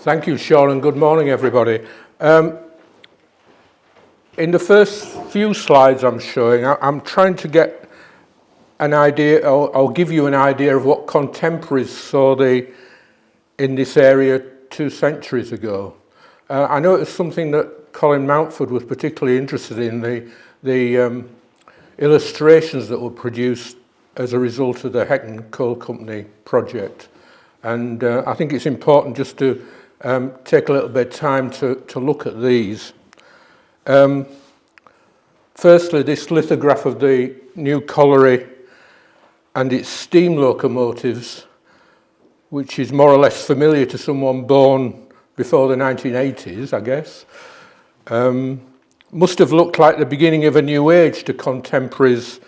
Thank you, Sean, and good morning, everybody. In the first few slides I'm showing, I'm trying to get an idea, or give you an idea of what contemporaries saw in this area 2 centuries ago. I know it was something that Colin Mountford was particularly interested in, the illustrations that were produced as a result of the Hetton Coal Company project. And I think it's important just to take a little bit of time to look at these. Firstly, this lithograph of the new colliery and its steam locomotives, which is more or less familiar to someone born before the 1980s, I guess, must have looked like the beginning of a new age to contemporaries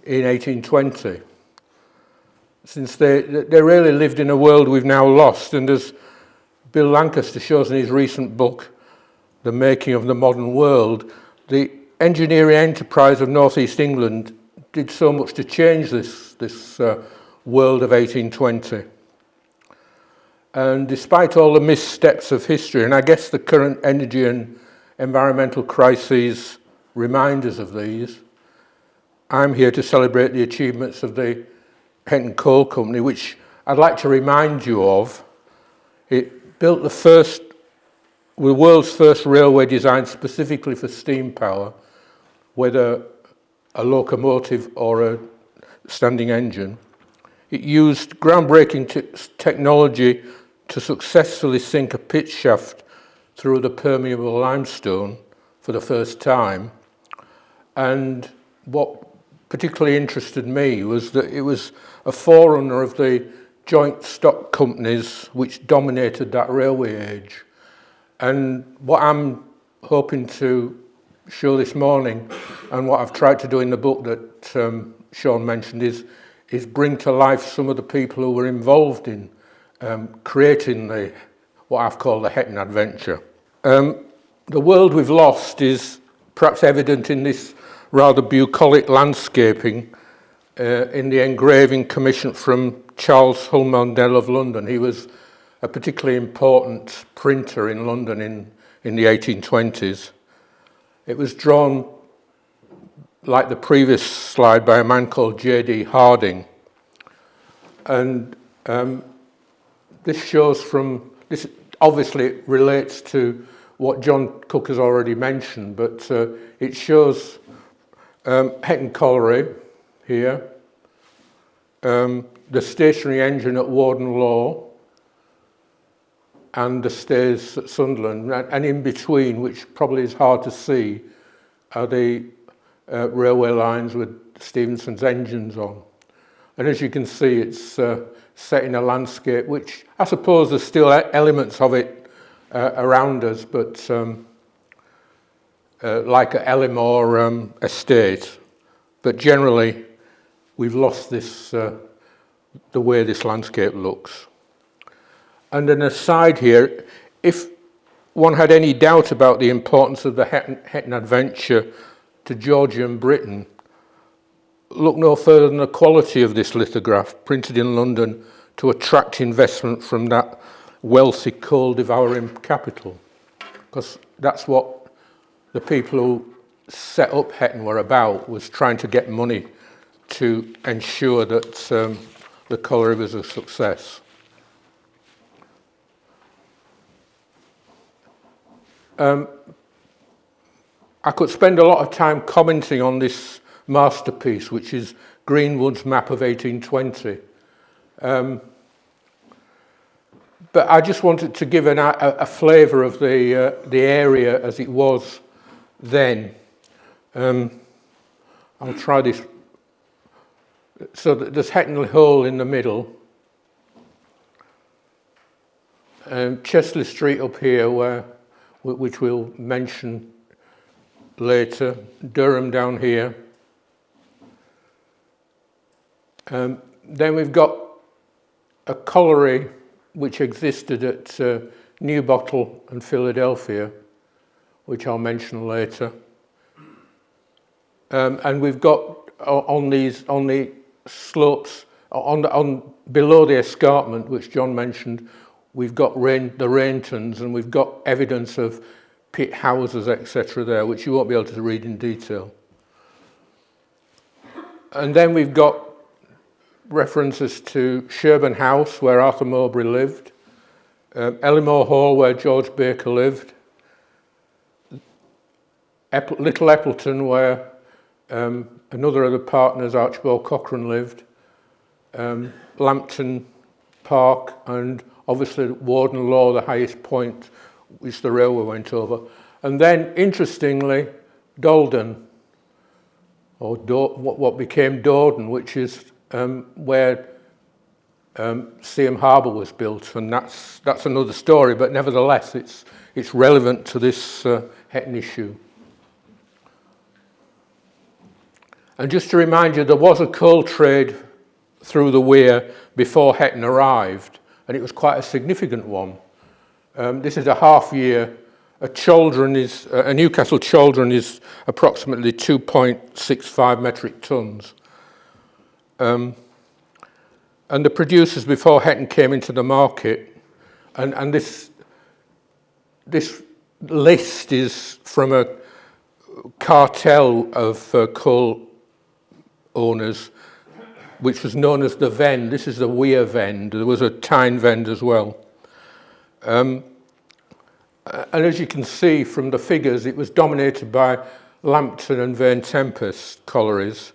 in 1820, since they really lived in a world we've now lost. And as Bill Lancaster shows in his recent book, The Making of the Modern World, the engineering enterprise of northeast England did so much to change this world of 1820. And despite all the missteps of history, and I guess the current energy and environmental crises remind us of these, I'm here to celebrate the achievements of the Hetton Coal Company, which I'd like to remind you of. It built the world's first railway designed specifically for steam power, whether a locomotive or a standing engine. It used groundbreaking technology to successfully sink a pit shaft through the permeable limestone for the first time. And what particularly interested me was that it was a forerunner of the joint stock companies which dominated that railway age. And what I'm hoping to show this morning, and what I've tried to do in the book that Sean mentioned, is bring to life some of the people who were involved in creating what I've called the Hetton adventure. The world we've lost is perhaps evident in this rather bucolic landscaping in the engraving commissioned from Charles Hulmandel of London. He was a particularly important printer in London in the 1820s. It was drawn, like the previous slide, by a man called J.D. Harding. And this obviously relates to what John Cook has already mentioned, but it shows Hetton Colliery here, the stationary engine at Warden Law, and the staithes at Sunderland, and in between, which probably is hard to see, are the railway lines with Stephenson's engines on. And as you can see, it's set in a landscape which I suppose there's still elements of it around us, but like at Ellimore estate, but generally we've lost this the way this landscape looks. And an aside here, if one had any doubt about the importance of the Hetton adventure to Georgian Britain, look no further than the quality of this lithograph, printed in London to attract investment from that wealthy coal-devouring capital, because that's what the people who set up Hetton were about, was trying to get money to ensure that the colliery was a success. I could spend a lot of time commenting on this masterpiece, which is Greenwood's map of 1820. But I just wanted to give a flavour of the area as it was then. I'll try this. So there's Hetton le Hole in the middle. Chesley Street up here, which we'll mention later. Durham down here. Then we've got a colliery which existed at New Bottle and Philadelphia, which I'll mention later. And we've got on the slopes, below the escarpment, which John mentioned, we've got the Raintons, and we've got evidence of pit houses, etc. there, which you won't be able to read in detail. And then we've got references to Sherborne House, where Arthur Mowbray lived, Ellimore Hall, where George Baker lived, Little Eppleton, where another of the partners, Archibald Cochrane, lived, Lambton Park, and obviously Warden Law, the highest point which the railway went over. And then, interestingly, Dalden, or what became Dordon, which is where Seaham Harbour was built, and that's another story, but nevertheless it's relevant to this Hetton issue. And just to remind you, there was a coal trade through the Weir before Hetton arrived, and it was quite a significant one. This is a half year. A Newcastle chaldron is approximately 2.65 metric tons. And the producers before Hetton came into the market, and this list is from a cartel of coal owners, which was known as the Vend. This is the Weir Vend. There was a Tyne Vend as well. And as you can see from the figures, it was dominated by Lambton and Vane Tempest collieries,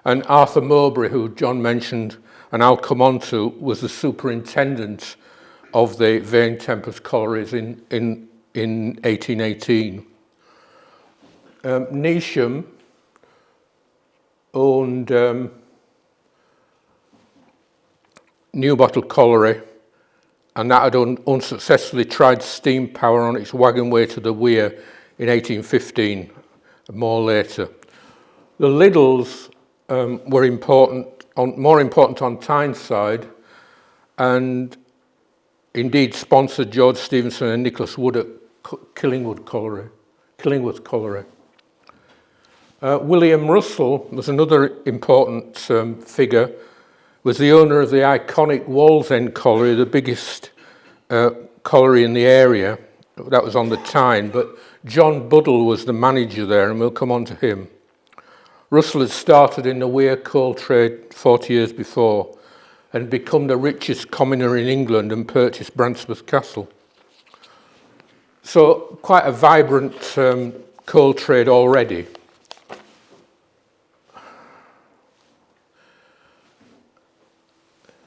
and Arthur Mowbray, who John mentioned, and I'll come on to, was the superintendent of the Vane Tempest collieries in 1818. Neesham owned New Bottle Colliery, and that had unsuccessfully tried steam power on its wagonway to the Weir in 1815, more later. The Liddles were more important on Tyneside, and indeed sponsored George Stephenson and Nicholas Wood at Killingworth Colliery. William Russell was another important figure, was the owner of the iconic Wallsend Colliery, the biggest colliery in the area. That was on the Tyne, but John Buddle was the manager there, and we'll come on to him. Russell had started in the Weir coal trade 40 years before and become the richest commoner in England and purchased Brandsmouth Castle. So quite a vibrant coal trade already.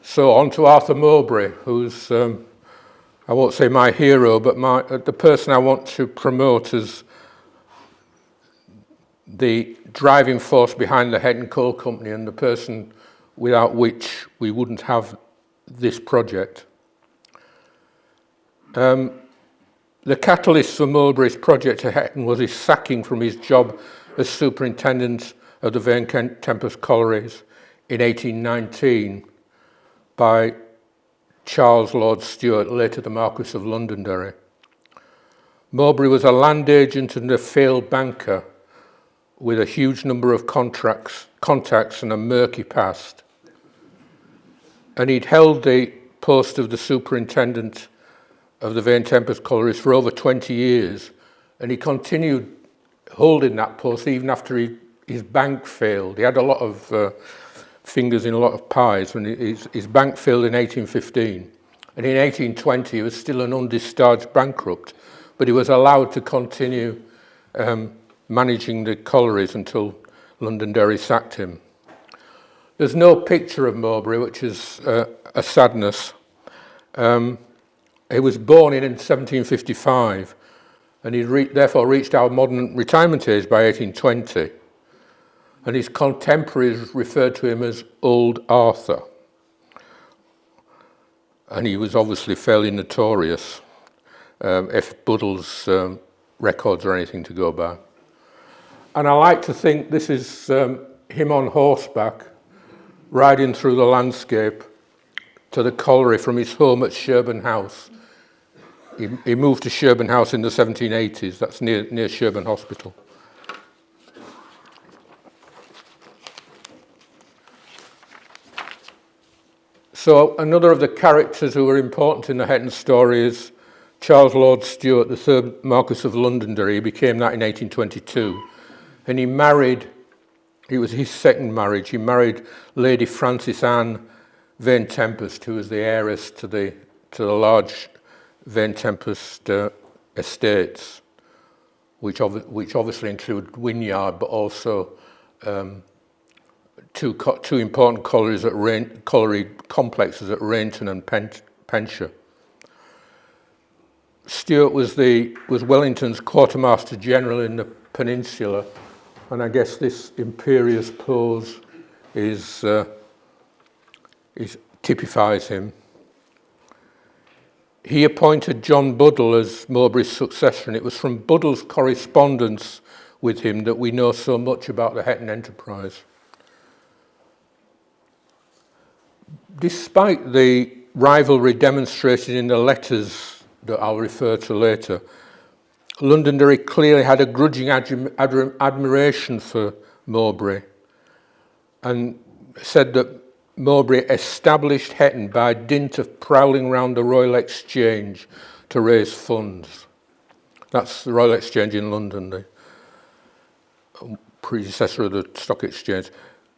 So on to Arthur Mowbray, who's, I won't say my hero, but the person I want to promote as the driving force behind the Hetton Coal Company, and the person without which we wouldn't have this project. The catalyst for Mowbray's project at Hetton was his sacking from his job as superintendent of the Vane Tempest collieries in 1819 by Charles Lord Stewart, later the Marquess of Londonderry. Mowbray was a land agent and a failed banker with a huge number of contacts and a murky past. And he'd held the post of the superintendent of the Vane Tempest collieries for over 20 years, and he continued holding that post even after his bank failed. He had a lot of fingers in a lot of pies when his bank failed in 1815. And in 1820 he was still an undischarged bankrupt, but he was allowed to continue managing the collieries until Londonderry sacked him. There's no picture of Mowbray, which is a sadness. He was born in 1755, and he therefore reached our modern retirement age by 1820. And his contemporaries referred to him as Old Arthur. And he was obviously fairly notorious, if Buddle's records are anything to go by. And I like to think this is him on horseback, riding through the landscape to the colliery from his home at Sherborne House. He moved to Sherborne House in the 1780s. That's near Sherborne Hospital. So another of the characters who were important in the Hetton story is Charles Lord Stewart, the third Marquess of Londonderry. He became that in 1822. And he married, it was his second marriage, he married Lady Frances Anne Vane Tempest, who was the heiress to the large Vane Tempest estates, which obviously include Wynyard, but also two important colliery complexes at Rainton and Penshire. Stewart was Wellington's quartermaster general in the peninsula, and I guess this imperious pose typifies him. He appointed John Buddle as Mowbray's successor, and it was from Buddle's correspondence with him that we know so much about the Hetton enterprise. Despite the rivalry demonstrated in the letters that I'll refer to later, Londonderry clearly had a grudging admiration for Mowbray and said that Mowbray established Hetton by dint of prowling round the Royal Exchange to raise funds. That's the Royal Exchange in London, the predecessor of the Stock Exchange.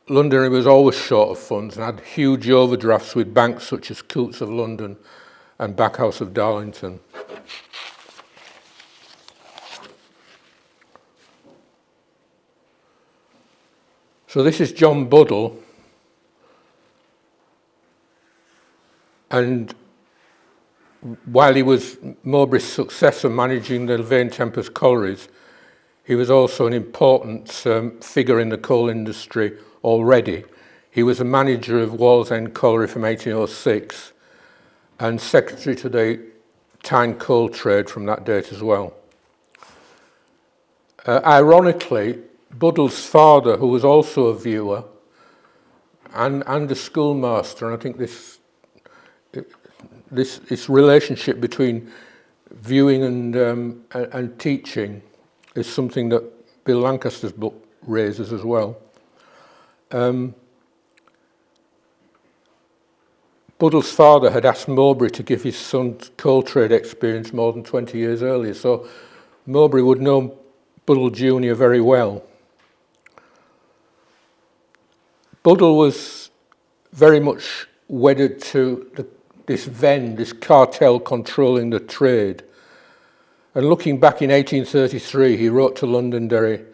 Londonderry was always short of funds and had huge overdrafts with banks such as Coutts of London and Backhouse of Darlington. So this is John Buddle, and while he was Mowbray's successor managing the Vane Tempest collieries, he was also an important figure in the coal industry already. He was a manager of Wallsend Colliery from 1806 and secretary to the Tyne coal trade from that date as well. Ironically, Buddle's father, who was also a viewer and a schoolmaster, and I think this relationship between viewing and teaching is something that Bill Lancaster's book raises as well. Buddle's father had asked Mowbray to give his son coal trade experience more than 20 years earlier, so Mowbray would know Buddle Jr. very well. Buddle was very much wedded to this Ven, this cartel controlling the trade. And looking back in 1833, he wrote to Londonderry,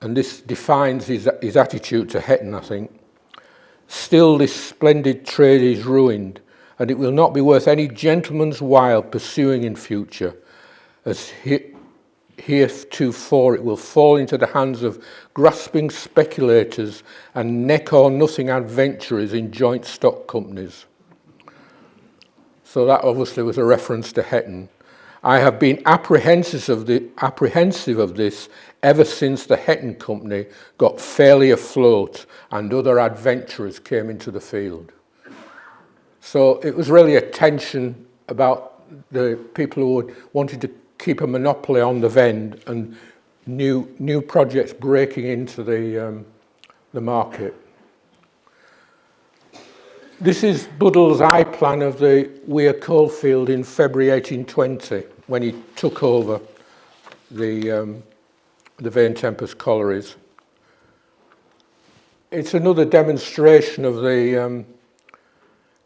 and this defines his attitude to Hetton, I think. Still, this splendid trade is ruined, and it will not be worth any gentleman's while pursuing in future, as heretofore it will fall into the hands of grasping speculators and neck-or-nothing adventurers in joint stock companies. So that obviously was a reference to Hetton. I have been apprehensive of this ever since the Hetton Company got fairly afloat and other adventurers came into the field. So it was really a tension about the people who wanted to keep a monopoly on the Vend and new projects breaking into the market. This is Buddle's eye plan of the Weir coalfield in February 1820 when he took over the Vane Tempest collieries. It's another demonstration of the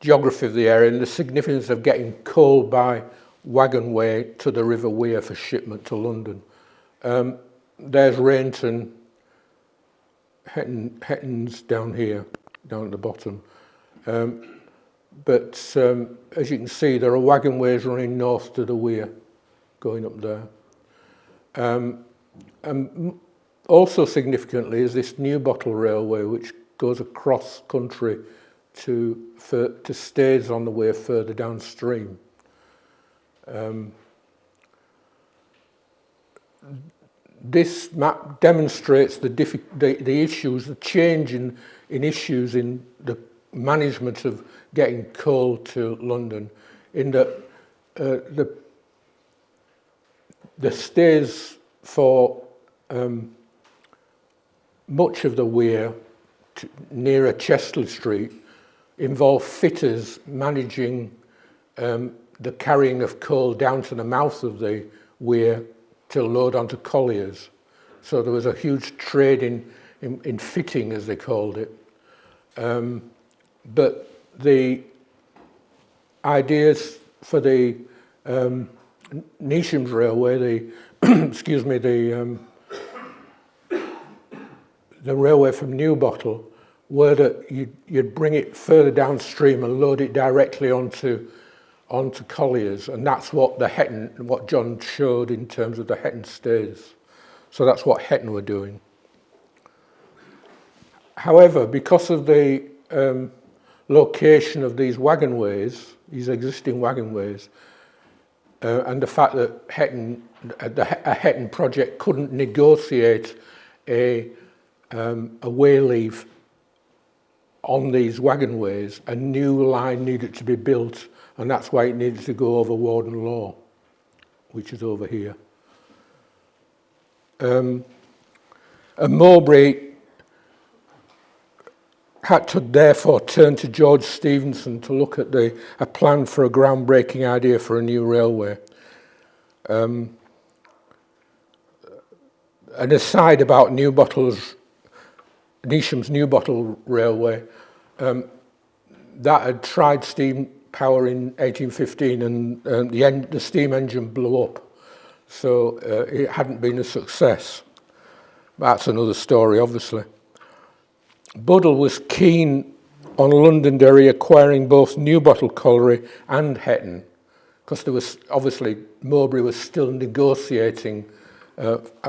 geography of the area and the significance of getting coal by wagonway to the River Weir for shipment to London. There's Rainton, Hetton's down here, down at the bottom. But as you can see, there are wagonways running north to the Weir, going up there. And also significantly is this New Bottle Railway, which goes across country to staithes on the way further downstream. This map demonstrates the issues, the change in issues in the management of getting coal to London, in that the stays for much of the Weir nearer Chesley Street involved fitters managing the carrying of coal down to the mouth of the weir to load onto colliers. So there was a huge trade in fitting, as they called it. But the ideas for the Neesham's Railway, excuse me, the railway from New Bottle, were that you'd bring it further downstream and load it directly onto colliers, and that's what what John showed in terms of the Hetton staithes. So that's what Hetton were doing. However, because of the location of these wagonways, these existing wagonways, and the fact that a Hetton project couldn't negotiate a way leave on these wagonways, a new line needed to be built, and that's why it needed to go over Warden Law, which is over here. And Mowbray had to therefore turn to George Stephenson to look at a plan for a groundbreaking idea for a new railway. An aside about Neesham's New Bottle Railway, that had tried steam power in 1815 and the steam engine blew up, so it hadn't been a success. That's another story, obviously. Buddle was keen on Londonderry acquiring both New Bottle Colliery and Hetton, because there was obviously Mowbray was still negotiating,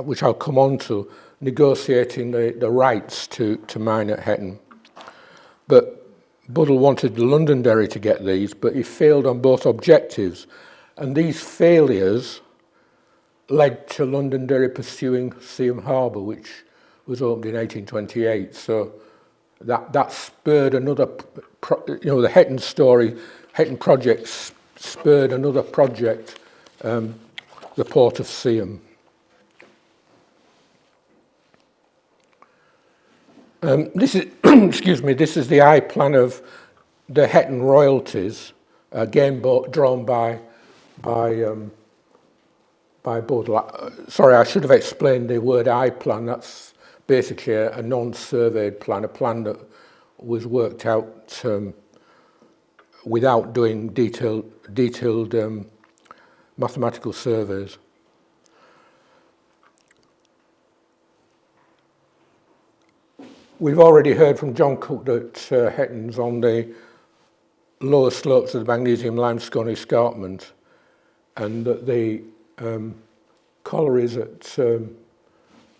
which I'll come on to, negotiating the rights to mine at Hetton. But Buddle wanted Londonderry to get these, but he failed on both objectives, and these failures led to Londonderry pursuing Seaham Harbour, which was opened in 1828. So that spurred another, the Hetton story, Hetton project spurred another project, the port of Seaham. This is, excuse me, this is the eye plan of the Hetton royalties, again drawn by Buddle. Sorry, I should have explained the word eye plan. That's basically a non-surveyed plan, a plan that was worked out without doing detailed mathematical surveys. We've already heard from John Cook that Hetton's on the lower slopes of the magnesium limestone escarpment, and that the collieries at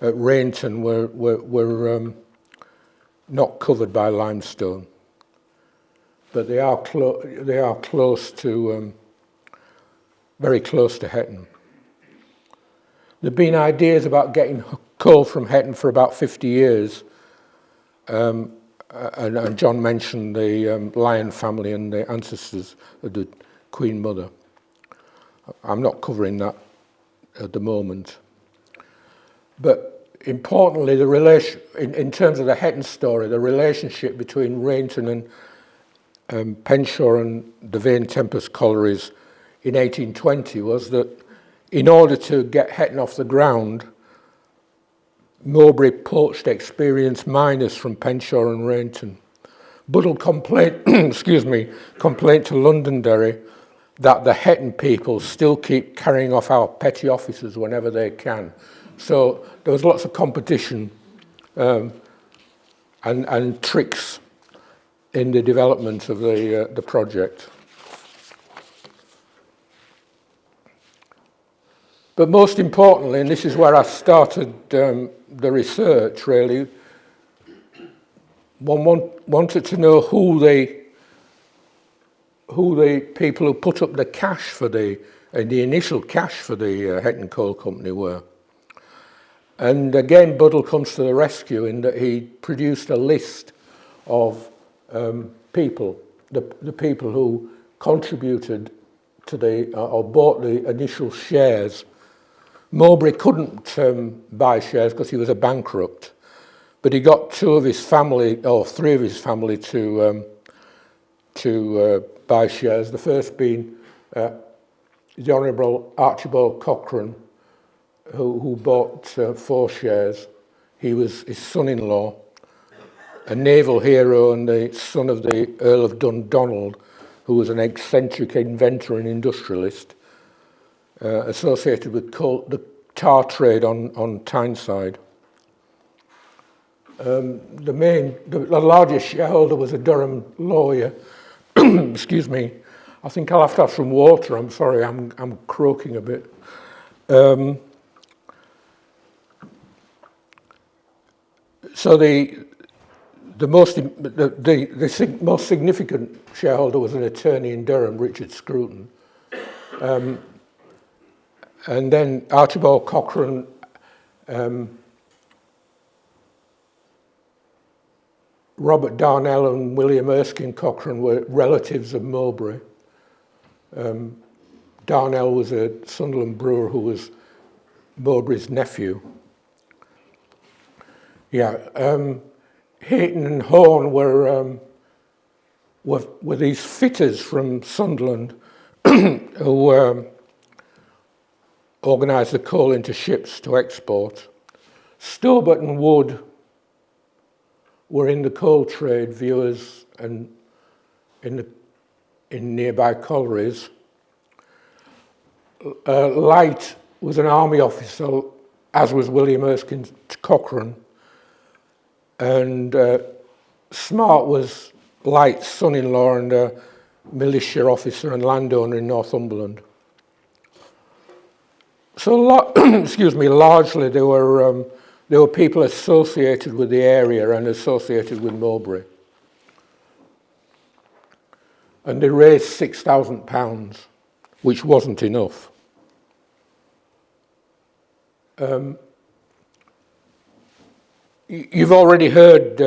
Rainton were not covered by limestone, but they are close to very close to Hetton. There've been ideas about getting coal from Hetton for about 50 years. And John mentioned the Lion family and the ancestors of the Queen Mother. I'm not covering that at the moment. But importantly, in terms of the Hetton story, the relationship between Rainton and Penshaw and the Vane Tempest collieries in 1820 was that in order to get Hetton off the ground, Mowbray poached experienced miners from Penshaw and Rainton. Buddle complained to Londonderry that the Hetton people still keep carrying off our petty officers whenever they can. So there was lots of competition and tricks in the development of the project. But most importantly, and this is where I started the research really, one wanted to know who the people who put up the cash for the initial cash for the Hetton Coal Company were. And again, Buddle comes to the rescue in that he produced a list of people, the people who contributed to or bought the initial shares. Mowbray couldn't buy shares because he was a bankrupt, but he got 2 of his family, or 3 of his family, to to buy shares, the first being the Honourable Archibald Cochrane, who bought 4 shares. He was his son-in-law, a naval hero and the son of the Earl of Dundonald, who was an eccentric inventor and industrialist associated with the tar trade on Tyneside. The largest shareholder was a Durham lawyer. Excuse me. I think I'll have to have some water. I'm sorry, I'm croaking a bit. So the most significant shareholder was an attorney in Durham, Richard Scruton. And then Archibald Cochrane, Robert Darnell and William Erskine Cochrane were relatives of Mowbray. Darnell was a Sunderland brewer who was Mowbray's nephew. Yeah, Hetton and Horn were these fitters from Sunderland who organised the coal into ships to export. Stobart and Wood were in the coal trade, viewers, and in nearby collieries. Light was an army officer, as was William Erskine Cochrane, and Smart was Light's son-in-law and a militia officer and landowner in Northumberland. So, excuse me, largely there were people associated with the area and associated with Mowbray. And they raised £6,000, which wasn't enough. You've already heard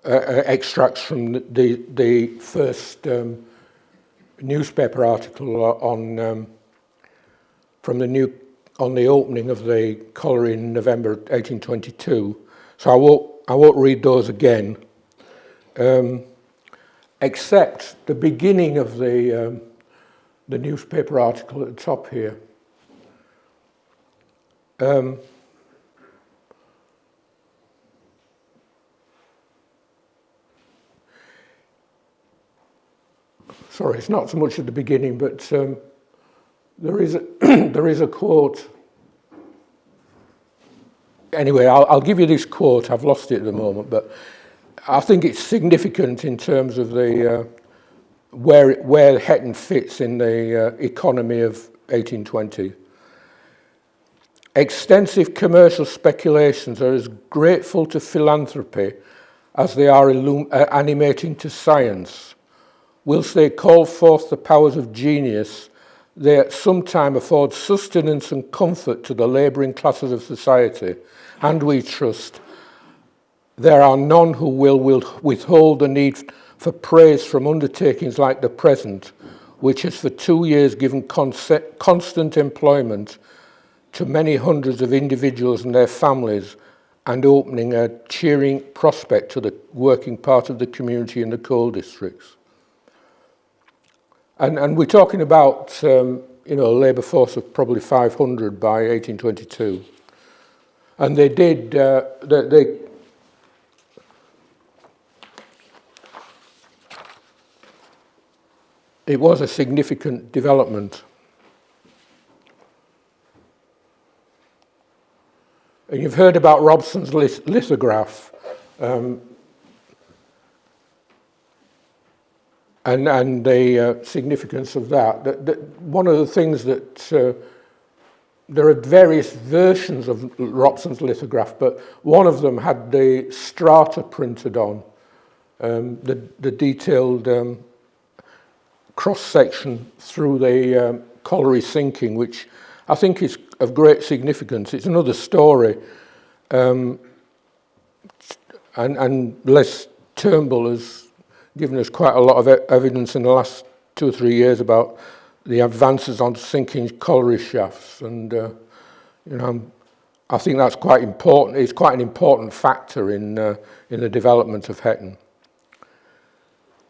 extracts from the first newspaper article on the opening of the colliery in November 1822, so I won't read those again, except the beginning of the newspaper article at the top here. Sorry, it's not so much at the beginning, but there is a quote. Anyway, I'll give you this quote. I've lost it at the moment, but I think it's significant in terms of the where Hetton fits in the economy of 1820. Extensive commercial speculations are as grateful to philanthropy as they are animating to science. Whilst they call forth the powers of genius, they at some time afford sustenance and comfort to the labouring classes of society, and we trust there are none who will withhold the need for praise from undertakings like the present, which has for 2 years given constant employment to many hundreds of individuals and their families, and opening a cheering prospect to the working part of the community in the coal districts. And we're talking about a labour force of probably 500 by 1822, and they did it was a significant development. And you've heard about Robson's lithograph, and the significance of that. One of the things that there are various versions of Robson's lithograph, but one of them had the strata printed on, the detailed cross-section through the colliery sinking, which I think is of great significance. It's another story, and Les Turnbull has given us quite a lot of evidence in the last 2 or 3 years about the advances on sinking colliery shafts, and I think that's quite important. It's quite an important factor in the development of Hetton.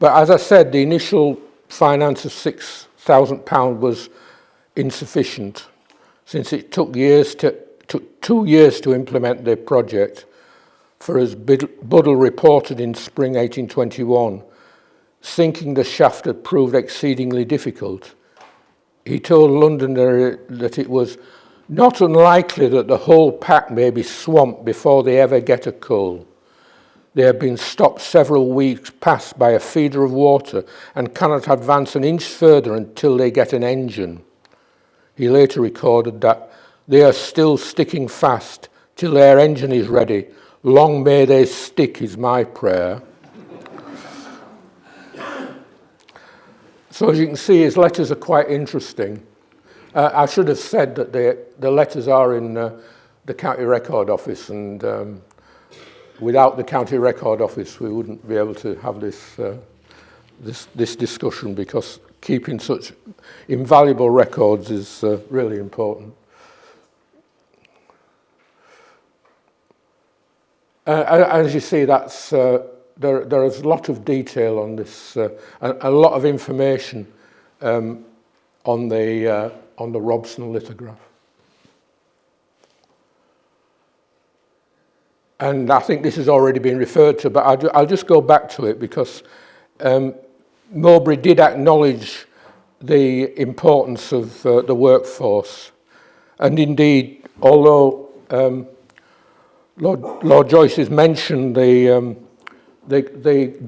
But as I said, the initial finance of £6,000 was insufficient, since it took 2 years to implement the project. For as Buddle reported in spring 1821, sinking the shaft had proved exceedingly difficult. He told Londonderry that it was not unlikely that the whole pack may be swamped before they ever get a coal. They have been stopped several weeks past by a feeder of water and cannot advance an inch further until they get an engine. He later recorded that they are still sticking fast till their engine is ready. Long may they stick is my prayer. So as you can see, his letters are quite interesting. I should have said that the letters are in the County Record Office, and without the County Record Office we wouldn't be able to have this discussion, because keeping such invaluable records is really important. As you see, that's there is a lot of detail on this, a lot of information on the Robson lithograph. And I think this has already been referred to, but I'll just go back to it, because Mowbray did acknowledge the importance of the workforce. And indeed, although Lord Joyce has mentioned the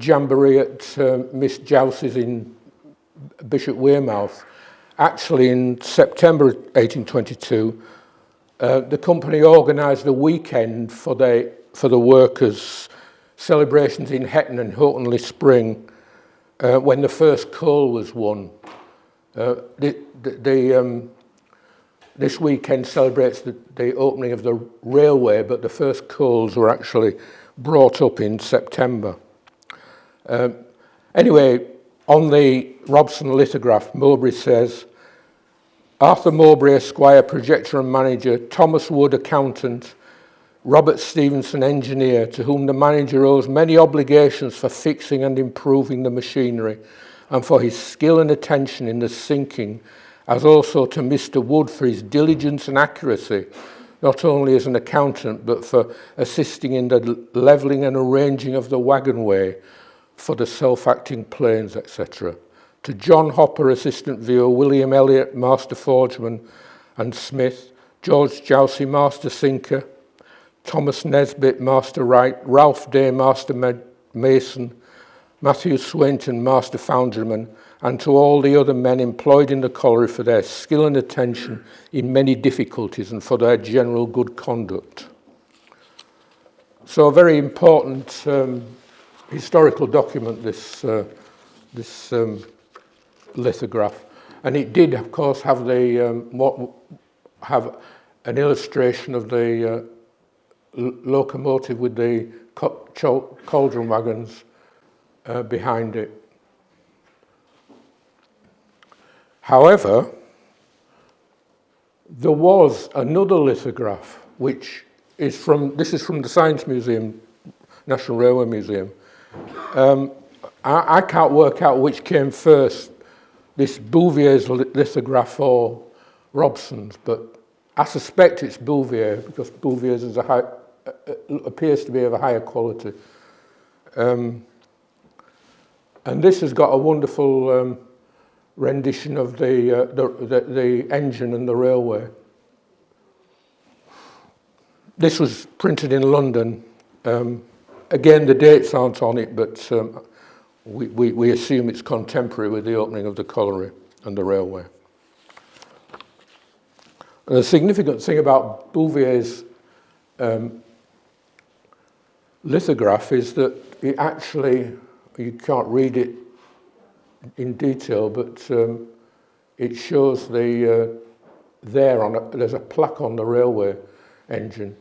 jamboree at Miss Jouse's in Bishop Wearmouth, actually in September 1822, the company organised a weekend for the workers, celebrations in Hetton and Hetton le Spring, when the first coal was won. This weekend celebrates the opening of the railway, but the first coals were actually brought up in September. Anyway, on the Robson lithograph, Mowbray says, Arthur Mowbray, Esquire, projector and manager, Thomas Wood, accountant, Robert Stephenson, engineer, to whom the manager owes many obligations for fixing and improving the machinery, and for his skill and attention in the sinking, as also to Mr. Wood for his diligence and accuracy, not only as an accountant, but for assisting in the levelling and arranging of the wagonway for the self-acting planes, etc. To John Hopper, assistant viewer, William Elliott, master forgeman and smith, George Jousey, master sinker, Thomas Nesbitt, master wright, Ralph Day, master mason, Matthew Swainton, master foundryman, and to all the other men employed in the colliery for their skill and attention in many difficulties and for their general good conduct. So a very important historical document, this lithograph, and it did, of course, have have an illustration of the locomotive with the cauldron wagons behind it. However, there was another lithograph, which is from the Science Museum, National Railway Museum. I can't work out which came first, this Bouvier's lithograph or Robson's, but I suspect it's Bouvier, because Bouvier's is appears to be of a higher quality. And this has got a wonderful rendition of the engine and the railway. This was printed in London. Again, the dates aren't on it, but we assume it's contemporary with the opening of the colliery and the railway. And the significant thing about Bouvier's lithograph is that it actually, you can't read it in detail, but it shows there's a plaque on the railway engine,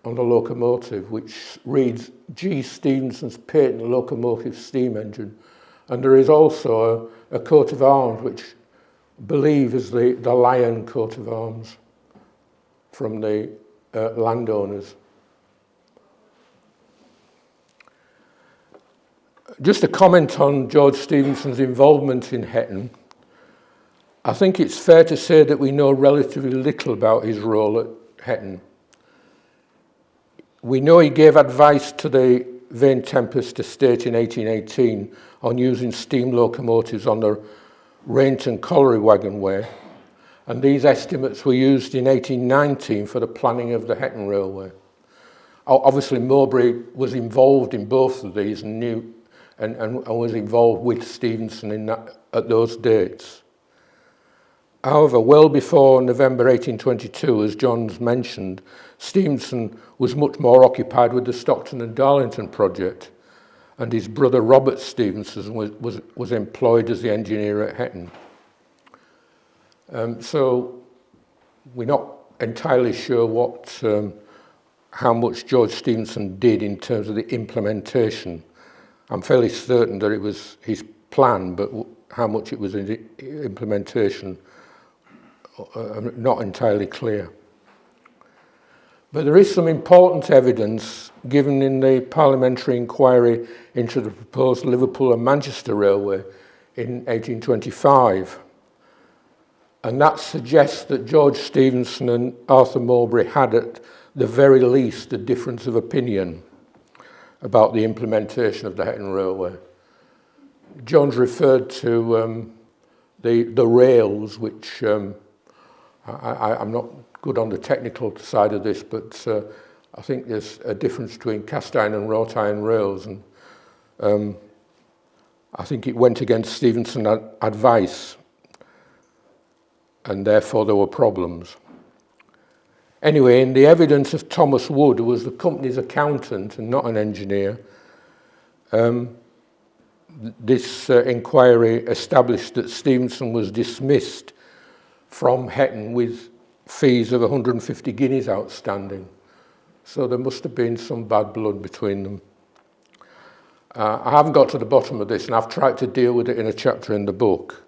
on the locomotive, which reads G. Stephenson's patent locomotive steam engine. And there is also a coat of arms, which I believe is the lion coat of arms from the landowners. Just a comment on George Stephenson's involvement in Hetton. I think it's fair to say that we know relatively little about his role at Hetton. We know he gave advice to the Vane Tempest estate in 1818 on using steam locomotives on the Rainton Colliery wagonway, and these estimates were used in 1819 for the planning of the Hetton Railway. Obviously, Mowbray was involved in both of these and knew and was involved with Stephenson in that, at those dates. However, well before November 1822, as John's mentioned, Stephenson was much more occupied with the Stockton and Darlington project, and his brother Robert Stephenson was employed as the engineer at Hetton. So we're not entirely sure how much George Stephenson did in terms of the implementation. I'm fairly certain that it was his plan, but how much it was in the implementation, not entirely clear. But there is some important evidence given in the parliamentary inquiry into the proposed Liverpool and Manchester Railway in 1825. And that suggests that George Stephenson and Arthur Mowbray had at the very least a difference of opinion about the implementation of the Hetton Railway. John's referred to the rails, which I'm not good on the technical side of this, but I think there's a difference between cast iron and wrought iron rails, and I think it went against Stephenson's advice, and therefore there were problems. Anyway, in the evidence of Thomas Wood, who was the company's accountant and not an engineer, this inquiry established that Stephenson was dismissed from Hetton with fees of 150 guineas outstanding. So there must have been some bad blood between them. I haven't got to the bottom of this, and I've tried to deal with it in a chapter in the book,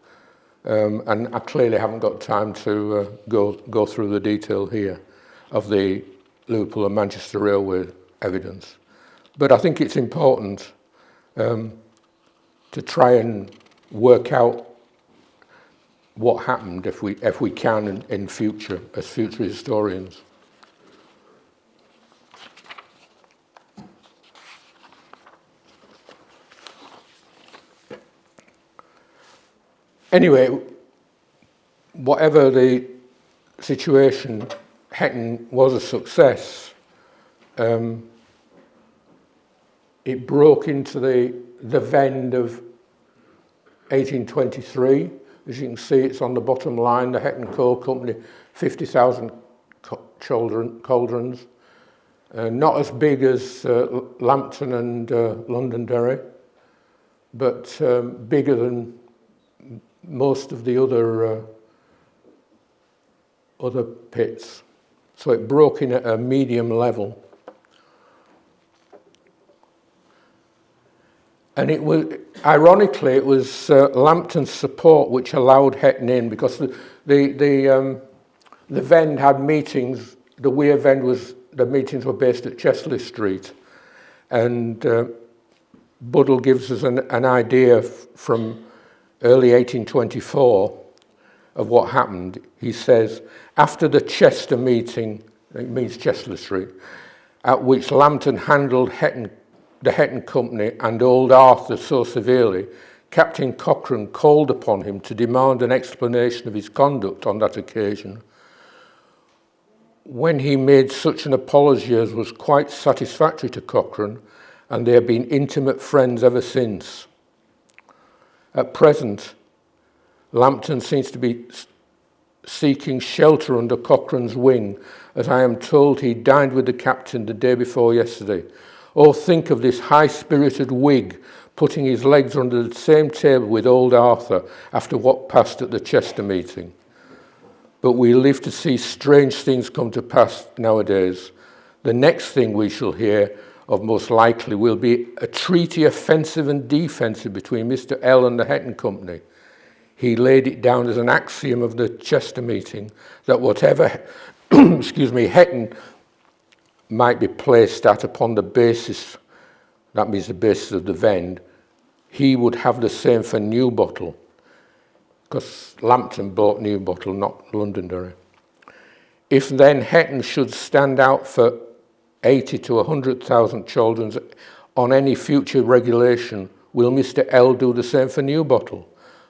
and I clearly haven't got time to go through the detail here of the Liverpool and Manchester Railway evidence. But I think it's important to try and work out what happened if we can in future, as future historians. Anyway, whatever the situation, Hetton was a success. It broke into the Vend of 1823. As you can see, it's on the bottom line, the Hetton Coal Company, 50,000 cauldrons. Not as big as Lambton and Londonderry, but bigger than most of the other pits. So it broke in at a medium level. And it was, ironically, it was Lambton's support which allowed Hetton in, because the Vend had meetings. The Weir Vend the meetings were based at Chesley Street, and Buddle gives us an idea from early 1824 of what happened. He says, after the Chester meeting, it means Chesley Street, at which Lambton handled the Hetton Company and old Arthur so severely, Captain Cochrane called upon him to demand an explanation of his conduct on that occasion. When he made such an apology as was quite satisfactory to Cochrane, and they have been intimate friends ever since. At present, Lambton seems to be seeking shelter under Cochrane's wing, as I am told he dined with the captain the day before yesterday. Oh, think of this high-spirited Whig putting his legs under the same table with old Arthur after what passed at the Chester meeting. But we live to see strange things come to pass nowadays. The next thing we shall hear of most likely will be a treaty offensive and defensive between Mr. L and the Hetton Company. He laid it down as an axiom of the Chester meeting that whatever Hetton might be placed at upon the basis, that means the basis of the Vend, he would have the same for New Bottle, because Lambton bought New Bottle, not Londonderry. If then Hetton should stand out for 80 to 100,000 children on any future regulation, will Mr. L do the same for New Bottle?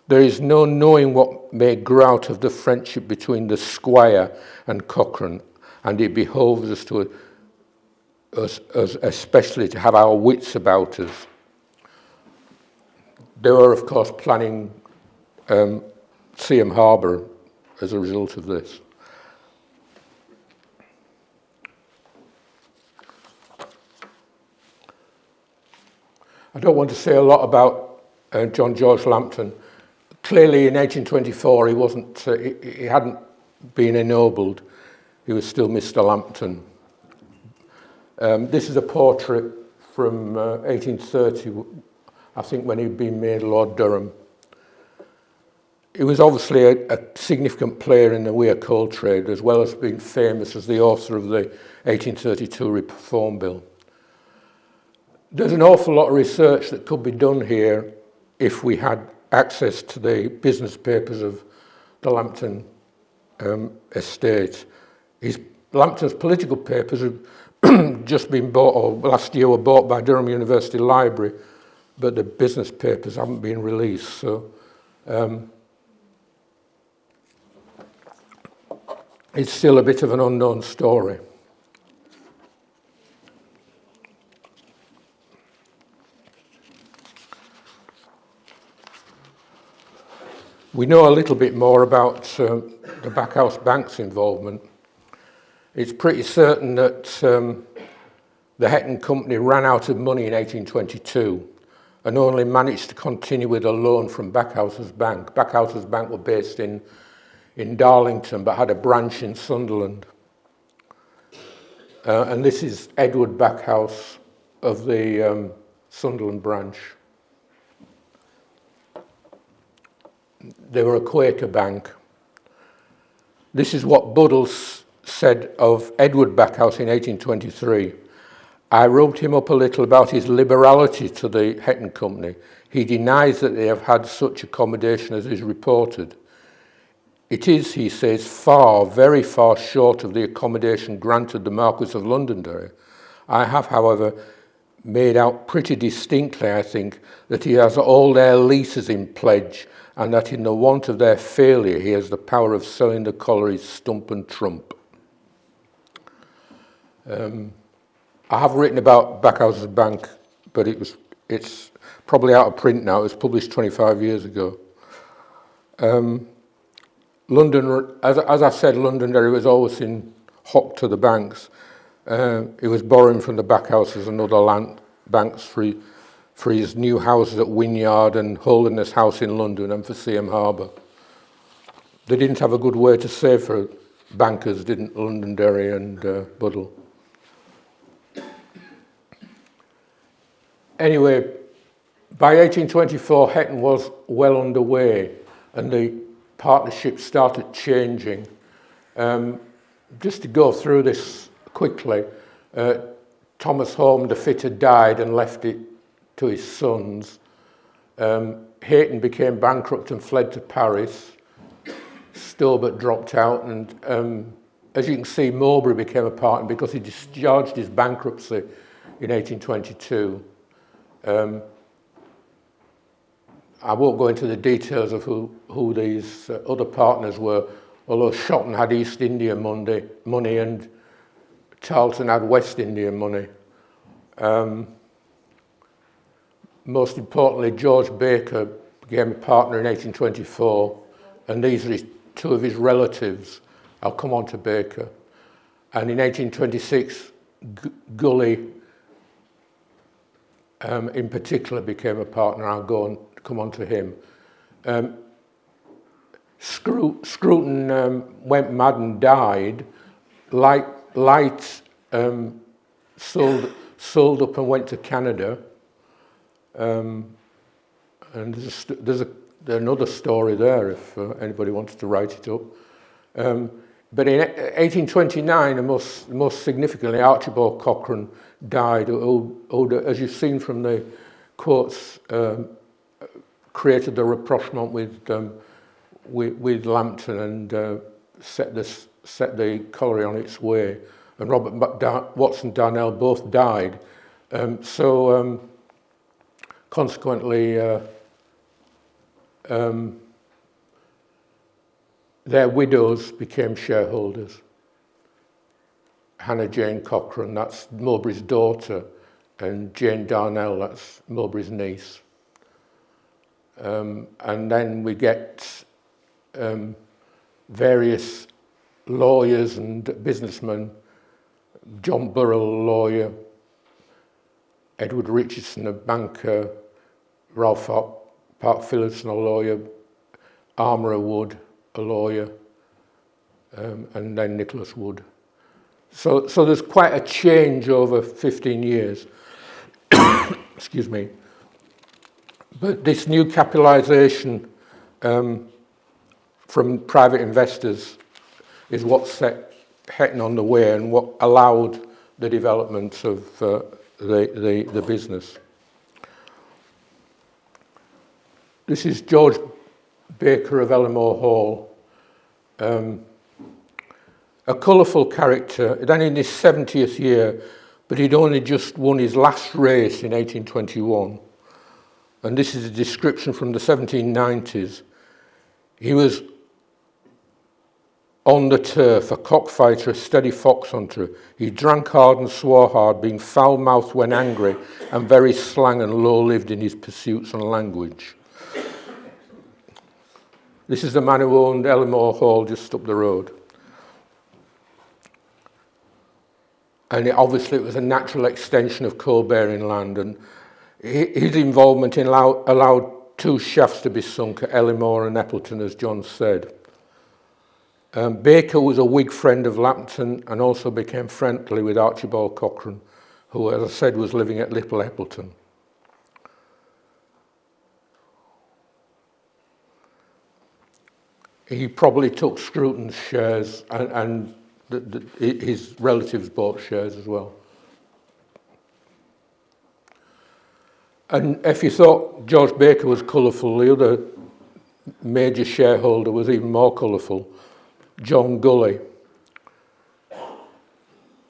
There is no knowing what may grow out of the friendship between the Squire and Cochrane, and it behoves us especially to have our wits about us. They were, of course, planning Seaham Harbour as a result of this. I don't want to say a lot about John George Lambton. Clearly, in 1824, he wasn't. He hadn't been ennobled. He was still Mr. Lambton. This is a portrait from 1830, I think, when he'd been made Lord Durham. He was obviously a significant player in the weir coal trade, as well as being famous as the author of the 1832 Reform Bill. There's an awful lot of research that could be done here if we had access to the business papers of the Lambton estate. Lambton's political papers have just been bought, or last year were bought by Durham University Library, but the business papers haven't been released. So it's still a bit of an unknown story. We know a little bit more about the Backhouse Bank's involvement. It's pretty certain that the Hetton Company ran out of money in 1822 and only managed to continue with a loan from Backhouse's Bank. Backhouse's Bank were based in Darlington but had a branch in Sunderland. And this is Edward Backhouse of the Sunderland branch. They were a Quaker bank. This is what Buddle said of Edward Backhouse in 1823. I roped him up a little about his liberality to the Hetton Company. He denies that they have had such accommodation as is reported. It is, he says, far, very far short of the accommodation granted the Marquess of Londonderry. I have, however, made out pretty distinctly, I think, that he has all their leases in pledge, and that in the want of their failure he has the power of selling the collieries stump and trump. I have written about Backhouse's Bank, but it's probably out of print now. It was published 25 years ago. London, as I said, Londonderry was always in hock to the banks. He was borrowing from the Backhouses and other land banks for his new houses at Wynyard and Holderness House in London and for Seaham Harbour. They didn't have a good way to save for bankers, didn't Londonderry and Buddle? Anyway, by 1824, Hetton was well underway and the partnership started changing. Just to go through this quickly, Thomas Home, the fitter, died and left it to his sons. Hetton became bankrupt and fled to Paris. Stobart dropped out, and as you can see, Mowbray became a partner because he discharged his bankruptcy in 1822. I won't go into the details of who these other partners were, although Shotton had East India money and Tarleton had West India money. Most importantly, George Baker became a partner in 1824, and these are two of his relatives. I'll come on to Baker. And in 1826, Gully, in particular, became a partner. I'll come on to him. Scruton went mad and died. Light sold up and went to Canada. And there's another story there if anybody wants to write it up. But in 1829, and most significantly, Archibald Cochrane died, who, as you've seen from the quotes created the rapprochement with Lambton and set the colliery on its way. And Watson Darnell both died. Consequently, their widows became shareholders. Hannah Jane Cochrane, that's Mowbray's daughter, and Jane Darnell, that's Mowbray's niece. And then we get various lawyers and businessmen, John Buddle, a lawyer, Edward Richardson, a banker, Ralph Park Phillipson, a lawyer, Armourer Wood, a lawyer, and then Nicholas Wood. So there's quite a change over 15 years. Excuse me. But this new capitalisation from private investors is what set Hetton on the way and what allowed the development of the business. This is George Baker of Hetton le Hole, a colourful character, then in his 70th year, but he'd only just won his last race in 1821. And this is a description from the 1790s. He was on the turf, a cockfighter, a steady fox hunter. He drank hard and swore hard, being foul-mouthed when angry, and very slang and low-lived in his pursuits and language. This is the man who owned Hetton le Hole just up the road. And obviously it was a natural extension of coal-bearing land, and his involvement allowed two shafts to be sunk at Ellimore and Eppleton, as John said. Baker was a Whig friend of Lambton and also became friendly with Archibald Cochrane, who, as I said, was living at Little Eppleton. He probably took Scruton's shares, and his relatives bought shares as well. And if you thought George Baker was colourful, the other major shareholder was even more colourful, John Gully.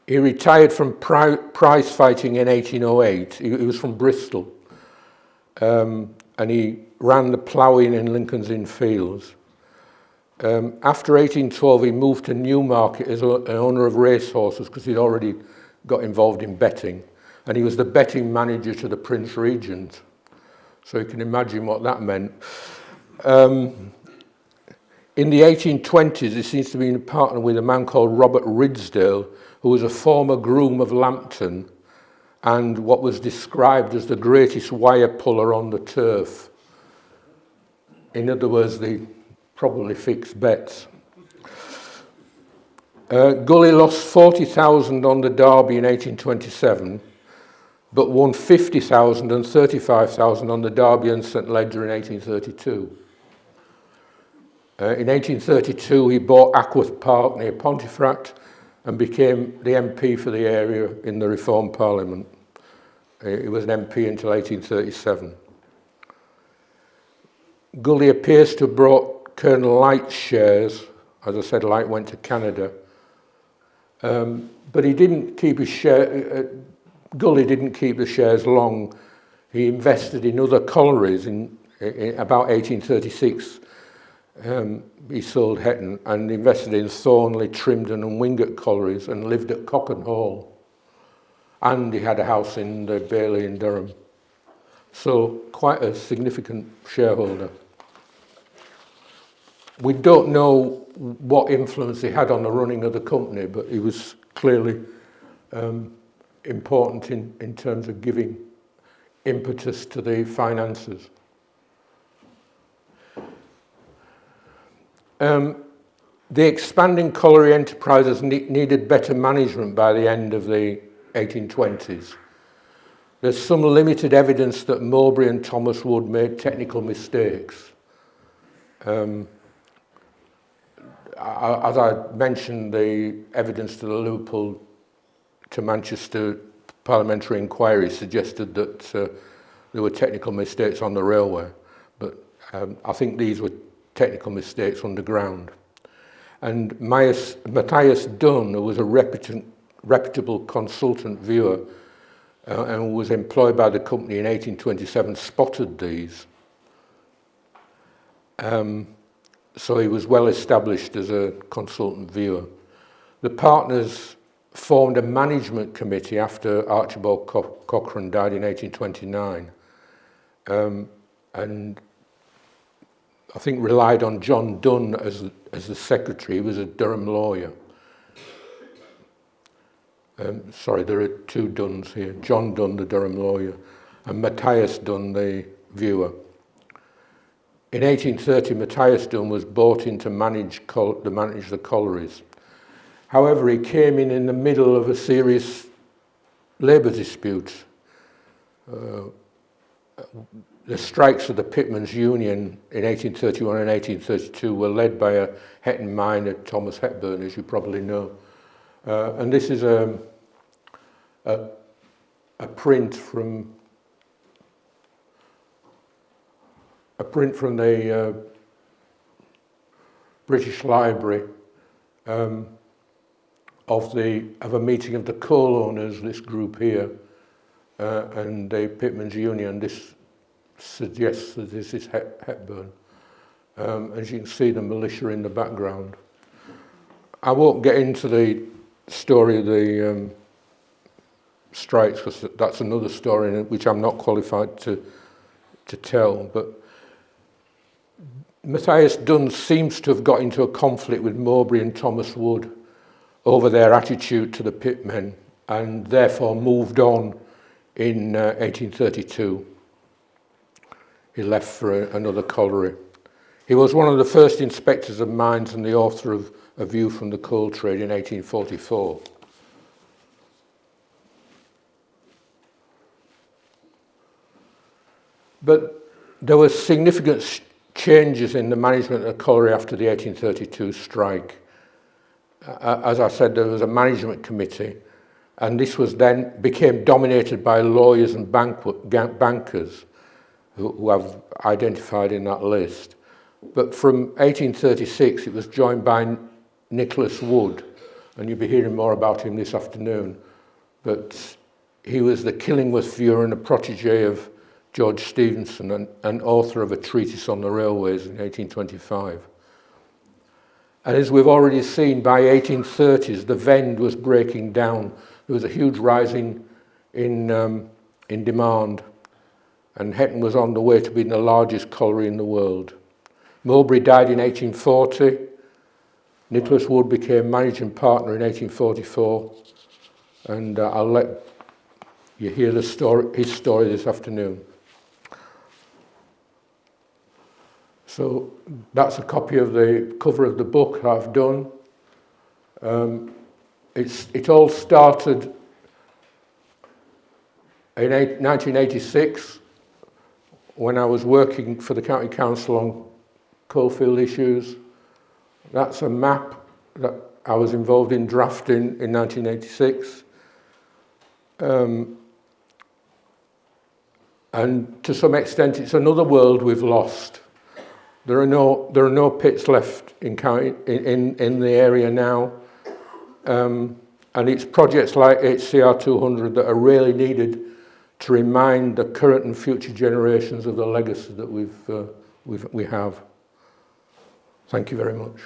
He retired from prize fighting in 1808. He was from Bristol, and he ran the ploughing in Lincoln's Inn Fields. After 1812, he moved to Newmarket as an owner of racehorses because he'd already got involved in betting. And he was the betting manager to the Prince Regent. So you can imagine what that meant. In the 1820s, he seems to be in a partner with a man called Robert Ridsdale, who was a former groom of Lambton and what was described as the greatest wire puller on the turf. In other words, they probably fixed bets. Gully lost 40,000 on the Derby in 1827, but won 50,000 and 35,000 on the Derby and St Ledger in 1832. In 1832, he bought Ackworth Park near Pontefract and became the MP for the area in the Reform Parliament. He was an MP until 1837. Gully appears to have brought Colonel Light's shares. As I said, Light went to Canada. But he didn't keep his share. Gully didn't keep the shares long. He invested in other collieries in about 1836. He sold Hetton and invested in Thornley, Trimdon and Wingate collieries and lived at Cocken Hall. And he had a house in the Bailey in Durham. So quite a significant shareholder. We don't know what influence he had on the running of the company, but he was clearly important in terms of giving impetus to the finances. The expanding colliery enterprises needed better management by the end of the 1820s. There's some limited evidence that Mowbray and Thomas Wood made technical mistakes. As I mentioned, the evidence to the Liverpool to Manchester parliamentary inquiry suggested that there were technical mistakes on the railway. I think these were technical mistakes underground. And Matthias Dunn, who was a reputable consultant viewer and was employed by the company in 1827, spotted these. So he was well established as a consultant viewer. The partners formed a management committee after Archibald Cochrane died in 1829, and I think relied on John Dunn as the secretary. He was a Durham lawyer. Sorry, there are two Dunns here. John Dunn, the Durham lawyer, and Matthias Dunn, the viewer. In 1830, Matthias Dunn was brought in to manage the collieries. However, he came in the middle of a serious labour dispute. The strikes of the Pitmen's Union in 1831 and 1832 were led by a Hetton miner, Thomas Hepburn, as you probably know. And this is a print from the British Library of a meeting of the coal owners, this group here, and the Pitmen's Union. This suggests that this is Hepburn. As you can see, the militia in the background. I won't get into the story of the strikes, because that's another story which I'm not qualified to tell. But Matthias Dunn seems to have got into a conflict with Mowbray and Thomas Wood over their attitude to the pitmen, and therefore moved on in 1832. He left for another colliery. He was one of the first inspectors of mines and the author of A View from the Coal Trade in 1844. But there were significant changes in the management of the colliery after the 1832 strike. As I said, there was a management committee, and this was then became dominated by lawyers and bankers who I've identified in that list. But from 1836, it was joined by Nicholas Wood, and you'll be hearing more about him this afternoon. But he was the Killingworth viewer and a protege of George Stephenson, and author of a treatise on the railways in 1825. And as we've already seen, by 1830s, the Vend was breaking down. There was a huge rising in demand, and Hetton was on the way to being the largest colliery in the world. Mowbray died in 1840. Nicholas Wood became managing partner in 1844, and I'll let you hear his story this afternoon. So that's a copy of the cover of the book I've done. It all started in 1986 when I was working for the County Council on coalfield issues. That's a map that I was involved in drafting in 1986. And to some extent, it's another world we've lost. There are no pits left in the area now, and it's projects like HCR200 that are really needed to remind the current and future generations of the legacy that we have. Thank you very much.